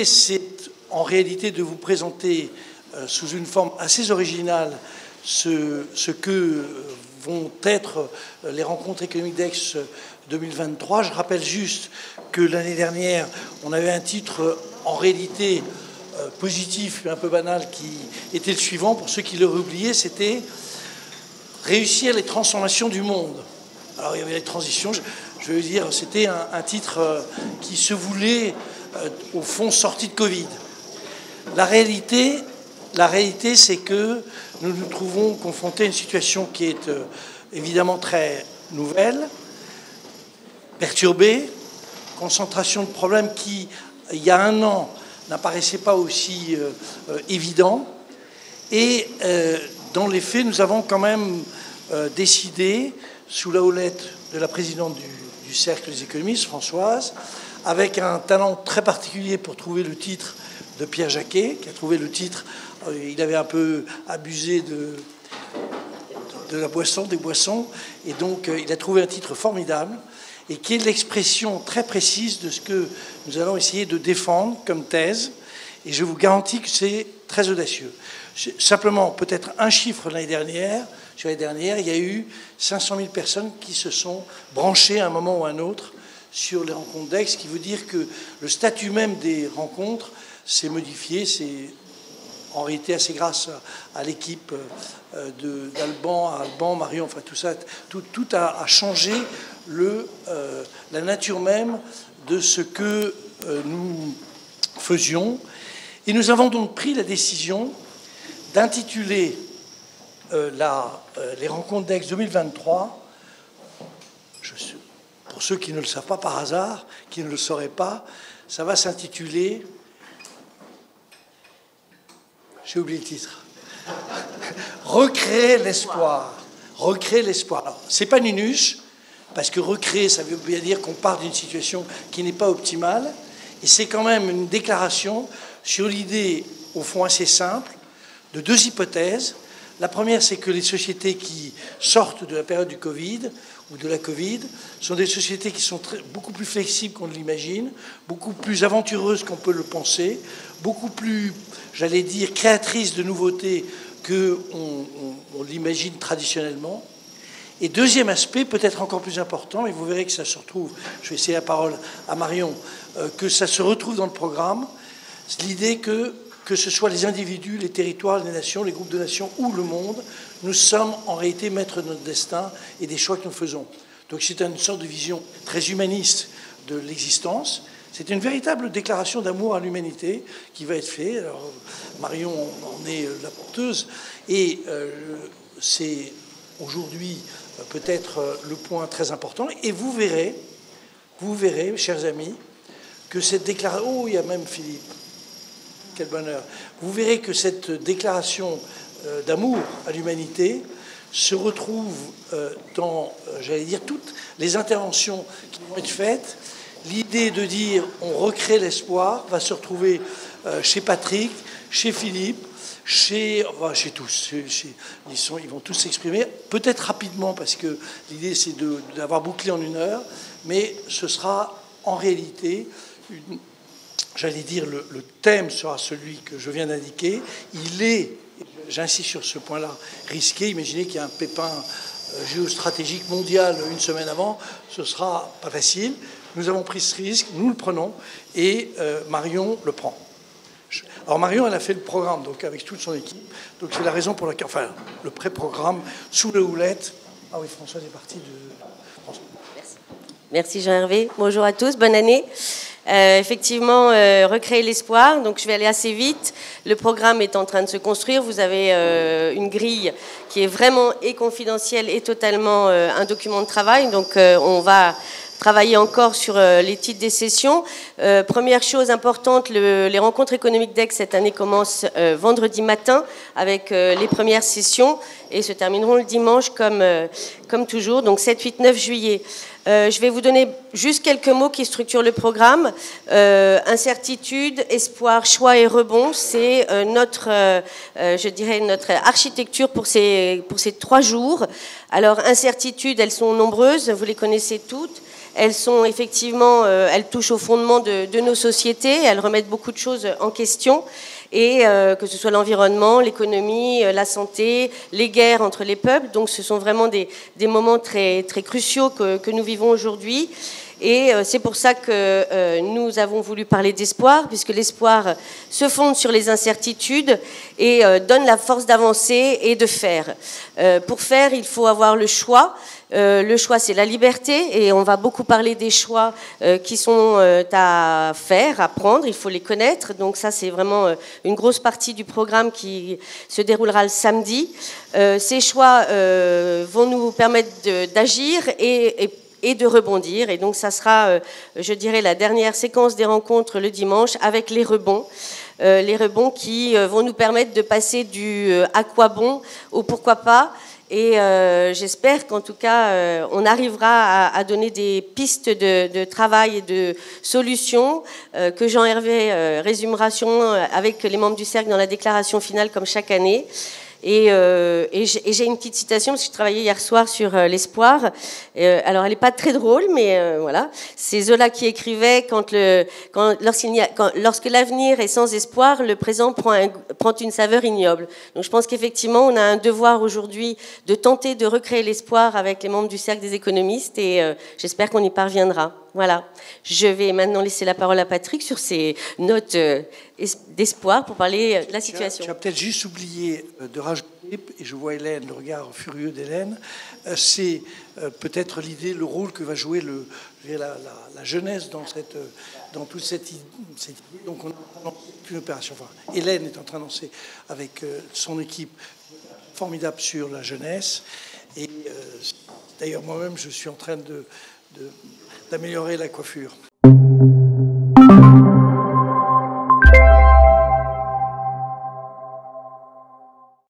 l'idée, c'est en réalité de vous présenter sous une forme assez originale ce que vont être les rencontres économiques d'Aix 2023. Je rappelle juste que l'année dernière, on avait un titre en réalité positif, mais un peu banal, qui était le suivant. Pour ceux qui l'auraient oublié, c'était « Réussir les transformations du monde ». Alors, il y avait les transitions. Je veux dire, c'était un titre qui se voulait, au fond, sorti de Covid. La réalité, c'est que nous nous trouvons confrontés à une situation qui est évidemment très nouvelle, perturbée, concentration de problèmes qui, il y a un an, n'apparaissaient pas aussi évidents. Et dans les faits, nous avons quand même décidé, sous la houlette de la présidente du Cercle des économistes, Françoise, avec un talent très particulier pour trouver le titre de Pierre Jacquet, qui a trouvé le titre. Il avait un peu abusé de la boisson, des boissons, et donc il a trouvé un titre formidable, et qui est l'expression très précise de ce que nous allons essayer de défendre comme thèse, et je vous garantis que c'est très audacieux. Simplement, peut-être un chiffre l'année dernière, sur l'année dernière, il y a eu 500 000 personnes qui se sont branchées à un moment ou à un autre sur les rencontres d'Aix, ce qui veut dire que le statut même des rencontres s'est modifié. C'est en réalité assez grâce à l'équipe d'Alban, Marion, enfin tout ça, tout a changé la nature même de ce que nous faisions. Et nous avons donc pris la décision d'intituler les rencontres d'Aix 2023, pour ceux qui ne le savent pas par hasard, qui ne le sauraient pas, ça va s'intituler... J'ai oublié le titre. Recréer l'espoir. Recréer l'espoir. Alors, c'est pas Nunuche, parce que recréer, ça veut bien dire qu'on part d'une situation qui n'est pas optimale, et c'est quand même une déclaration sur l'idée, au fond assez simple, de deux hypothèses. La première, c'est que les sociétés qui sortent de la période du Covid ou de la Covid sont des sociétés qui sont beaucoup plus flexibles qu'on ne l'imagine, beaucoup plus aventureuses qu'on peut le penser, beaucoup plus, j'allais dire, créatrices de nouveautés qu'on l'imagine traditionnellement. Et deuxième aspect, peut-être encore plus important, et vous verrez que ça se retrouve, je vais essayer la parole à Marion, que ça se retrouve dans le programme, c'est l'idée que ce soit les individus, les territoires, les nations, les groupes de nations ou le monde, nous sommes en réalité maîtres de notre destin et des choix que nous faisons. Donc c'est une sorte de vision très humaniste de l'existence. C'est une véritable déclaration d'amour à l'humanité qui va être faite. Alors, Marion en est la porteuse. Et c'est aujourd'hui peut-être le point très important. Et vous verrez, chers amis, que cette déclaration... Oh, il y a même Philippe. Quel bonheur. Vous verrez que cette déclaration d'amour à l'humanité se retrouve dans, j'allais dire, toutes les interventions qui vont être faites. L'idée de dire on recrée l'espoir va se retrouver chez Patrick, chez Philippe, chez tous. Ils vont tous s'exprimer, peut-être rapidement, parce que l'idée c'est d'avoir bouclé en 1 heure, mais ce sera en réalité j'allais dire, le thème sera celui que je viens d'indiquer. Il est, j'insiste sur ce point-là, risqué. Imaginez qu'il y a un pépin géostratégique mondial 1 semaine avant. Ce sera pas facile. Nous avons pris ce risque, nous le prenons, et Marion le prend. Alors Marion, elle a fait le programme, donc avec toute son équipe. Donc c'est la raison pour laquelle, enfin, le pré-programme, sous le houlette. Ah oui, Françoise est partie de... François. Merci. Merci Jean-Hervé. Bonjour à tous, bonne année. Effectivement, recréer l'espoir. Donc, je vais aller assez vite. Le programme est en train de se construire. Vous avez une grille qui est vraiment et confidentielle et totalement un document de travail. Donc, on va travailler encore sur les titres des sessions. Première chose importante, les rencontres économiques d'Aix cette année commencent vendredi matin avec les premières sessions et se termineront le dimanche comme toujours, donc 7, 8, 9 juillet. Je vais vous donner juste quelques mots qui structurent le programme. Incertitude, espoir, choix et rebond, c'est je dirais, notre architecture pour ces 3 jours. Alors, incertitudes, elles sont nombreuses, vous les connaissez toutes. Elles sont effectivement, elles touchent au fondement de nos sociétés, elles remettent beaucoup de choses en question, et que ce soit l'environnement, l'économie, la santé, les guerres entre les peuples. Donc ce sont vraiment des moments très, très cruciaux que nous vivons aujourd'hui. Et c'est pour ça que nous avons voulu parler d'espoir, puisque l'espoir se fonde sur les incertitudes et donne la force d'avancer et de faire. Pour faire, il faut avoir le choix. Le choix, c'est la liberté, et on va beaucoup parler des choix qui sont à faire, à prendre, il faut les connaître. Donc ça, c'est vraiment une grosse partie du programme qui se déroulera le samedi. Ces choix vont nous permettre d'agir et de rebondir. Et donc ça sera, je dirais, la dernière séquence des rencontres le dimanche avec les rebonds. Les rebonds qui vont nous permettre de passer du à quoi bon au pourquoi pas. Et j'espère qu'en tout cas, on arrivera à donner des pistes de travail et de solutions que Jean-Hervé résumera avec les membres du cercle dans la déclaration finale comme chaque année. Et j'ai une petite citation, parce que je travaillais hier soir sur l'espoir. Alors, elle n'est pas très drôle, mais voilà. C'est Zola qui écrivait lorsque l'avenir est sans espoir, le présent prend une saveur ignoble. Donc, je pense qu'effectivement, on a un devoir aujourd'hui de tenter de recréer l'espoir avec les membres du Cercle des économistes, et j'espère qu'on y parviendra. Voilà. Je vais maintenant laisser la parole à Patrick sur ses notes d'espoir pour parler de la situation. Tu as peut-être juste oublié de rajouter, et je vois Hélène, le regard furieux d'Hélène, c'est peut-être l'idée, le rôle que va jouer la jeunesse dans toute cette idée. Donc on a une opération. Enfin, Hélène est en train de lancer avec son équipe formidable sur la jeunesse. Et d'ailleurs, moi-même, je suis en train d'améliorer la coiffure.